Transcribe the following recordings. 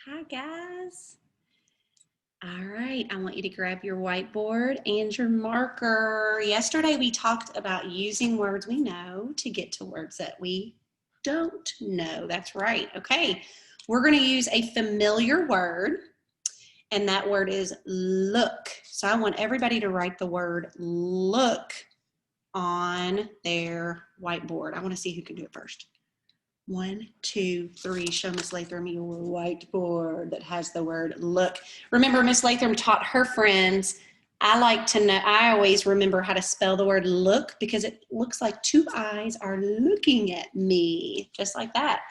Hi, guys. All right, I want you to grab your whiteboard and your marker. Yesterday, we talked about using words we know to get to words that we don't know. That's right. Okay, we're going to use a familiar word, and that word is look. So I want everybody to write the word look on their whiteboard. I want to see who can do it first. 1, 2, 3, show Miss Latham your whiteboard that has the word look. Remember, Miss Latham taught her friends, I always remember how to spell the word look because it looks like two eyes are looking at me, just like that.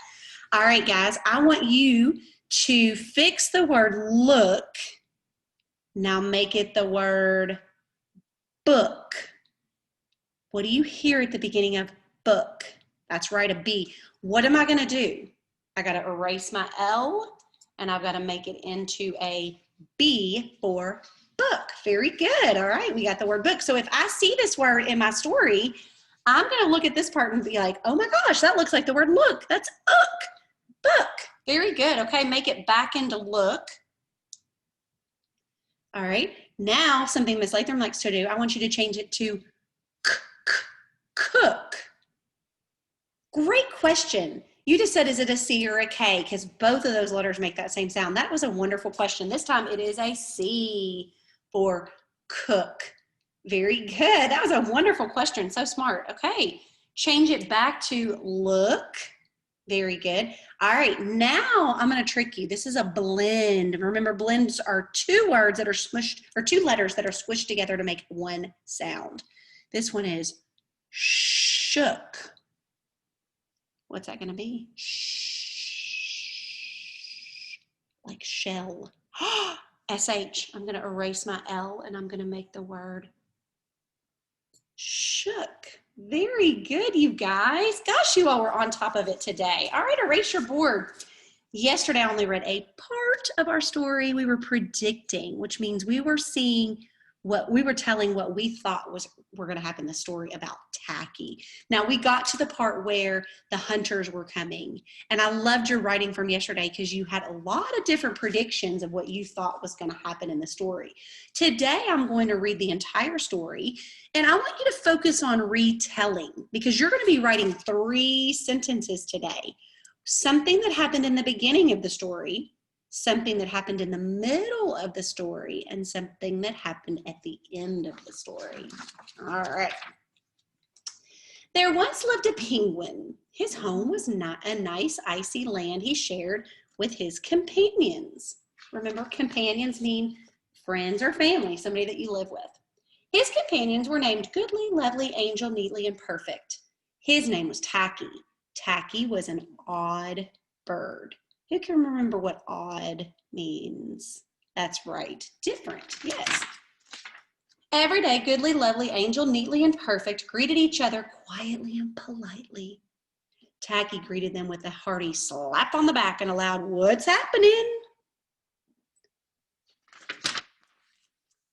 All right, guys, I want you to fix the word look. Now make it the word book. What do you hear at the beginning of book? That's right, a B. What am I going to do? I got to erase my L, and I've got to make it into a B for book. Very good. All right, we got the word book. So if I see this word in my story, I'm going to look at this part and be like, oh my gosh, that looks like the word look. That's book. Very good. Okay, make it back into look. All right, now something Miss Latham likes to do, I want you to change it to cook. Great question. You just said, is it a C or a K? Because both of those letters make that same sound. That was a wonderful question. This time it is a C for cook. Very good. That was a wonderful question. So smart. Okay. Change it back to look. Very good. All right. Now I'm going to trick you. This is a blend. Remember, blends are two words that are smushed, or two letters that are squished together to make one sound. This one is shook. What's that going to be? Shh. Like shell. SH. I'm going to erase my L and I'm going to make the word shook. Very good, you guys. Gosh, you all were on top of it today. All right, erase your board. Yesterday, I only read a part of our story. We were predicting, which means we were seeing what we were telling what we thought were going to happen in the story about Tacky. Now we got to the part where the hunters were coming, and I loved your writing from yesterday because you had a lot of different predictions of what you thought was going to happen in the story. Today I'm going to read the entire story, and I want you to focus on retelling because you're going to be writing 3 sentences today. Something that happened in the beginning of the story, something that happened in the middle of the story, and something that happened at the end of the story. All right. There once lived a penguin. His home was not a nice icy land he shared with his companions. Remember, companions mean friends or family, somebody that you live with. His companions were named Goodly, Lovely, Angel, Neatly, and Perfect. His name was Tacky. Tacky was an odd bird. Who can remember what odd means? That's right, different, yes. Every day, Goodly, Lovely, Angel, Neatly, and Perfect greeted each other quietly and politely. Tacky greeted them with a hearty slap on the back and a loud, "What's happening?"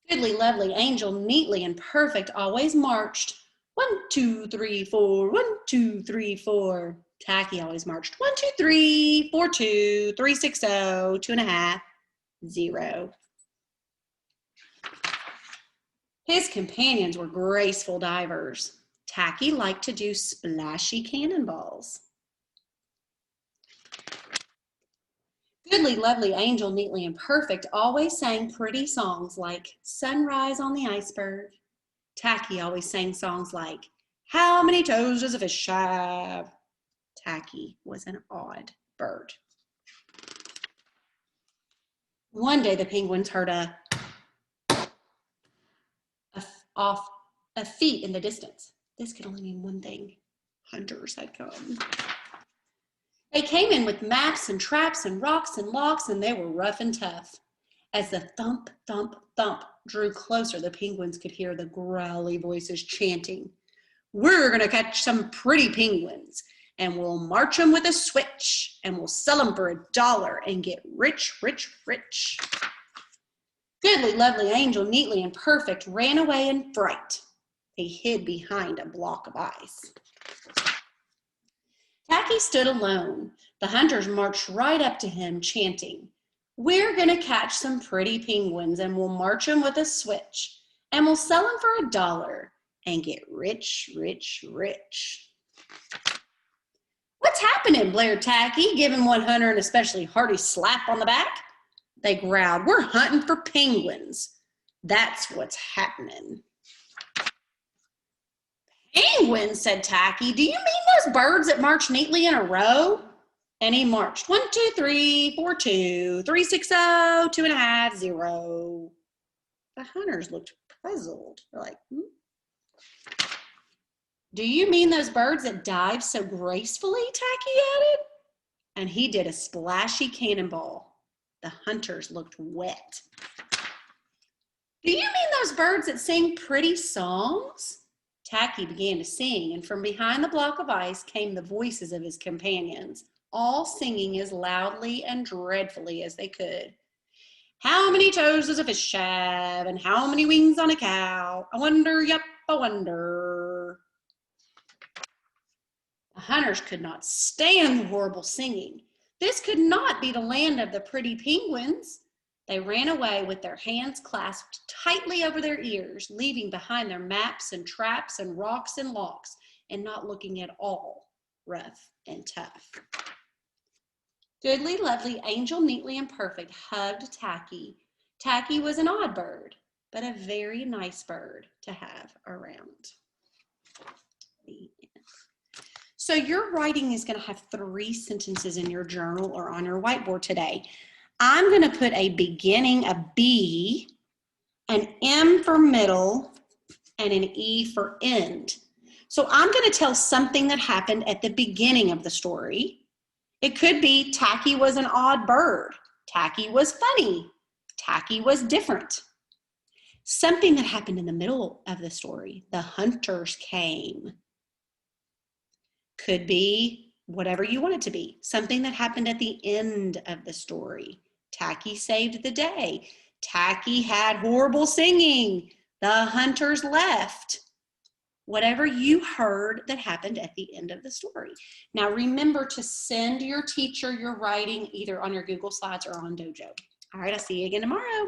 Goodly, Lovely, Angel, Neatly, and Perfect always marched 1, 2, 3, 4, 1, 2, 3, 4. Tacky always marched 1, 2, 3, 4, 2, 3, 6, 0, 2.5, 0. His companions were graceful divers. Tacky liked to do splashy cannonballs. Goodly, Lovely, Angel, Neatly, and Perfect always sang pretty songs like Sunrise on the Iceberg. Tacky always sang songs like, How many toes does a fish have? Tacky was an odd bird. One day the penguins heard a feet in the distance. This could only mean one thing. Hunters had come. They came in with maps and traps and rocks and locks, and they were rough and tough. As the thump, thump, thump drew closer, the penguins could hear the growly voices chanting, We're going to catch some pretty penguins, and we'll march them with a switch, and we'll sell them for $1 and get rich, rich, rich. Goodly, Lovely, Angel, Neatly, and Perfect ran away in fright. They hid behind a block of ice. Tacky stood alone. The hunters marched right up to him, chanting, We're gonna catch some pretty penguins and we'll march them with a switch and we'll sell them for $1 and get rich, rich, rich. What's happening, blared Tacky, giving one hunter an especially hearty slap on the back. They growled, we're hunting for penguins. That's what's happening. Penguins, said Tacky. Do you mean those birds that march neatly in a row? And he marched 1, 2, 3, 4, 2, 3, 6, 0, 2 and a half, 0. The hunters looked puzzled. They're like, Do you mean those birds that dive so gracefully? Tacky added. And he did a splashy cannonball. The hunters looked wet. Do you mean those birds that sing pretty songs? Tacky began to sing, and from behind the block of ice came the voices of his companions, all singing as loudly and dreadfully as they could. How many toes does a fish have, and how many wings on a cow? I wonder, yup, I wonder. The hunters could not stand the horrible singing. This could not be the land of the pretty penguins. They ran away with their hands clasped tightly over their ears, leaving behind their maps and traps and rocks and locks, and not looking at all rough and tough. Goodly, lovely, Angel, neatly and perfect, hugged Tacky. Tacky was an odd bird, but a very nice bird to have around. So your writing is going to have 3 sentences in your journal or on your whiteboard today. I'm going to put a beginning, a B, an M for middle, and an E for end. So I'm going to tell something that happened at the beginning of the story. It could be Tacky was an odd bird. Tacky was funny. Tacky was different. Something that happened in the middle of the story. The hunters came. Could be whatever you want it to be. Something that happened at the end of the story. Tacky saved the day. Tacky had horrible singing. The hunters left. Whatever you heard that happened at the end of the story. Now remember to send your teacher your writing either on your Google Slides or on Dojo. All right, I'll see you again tomorrow.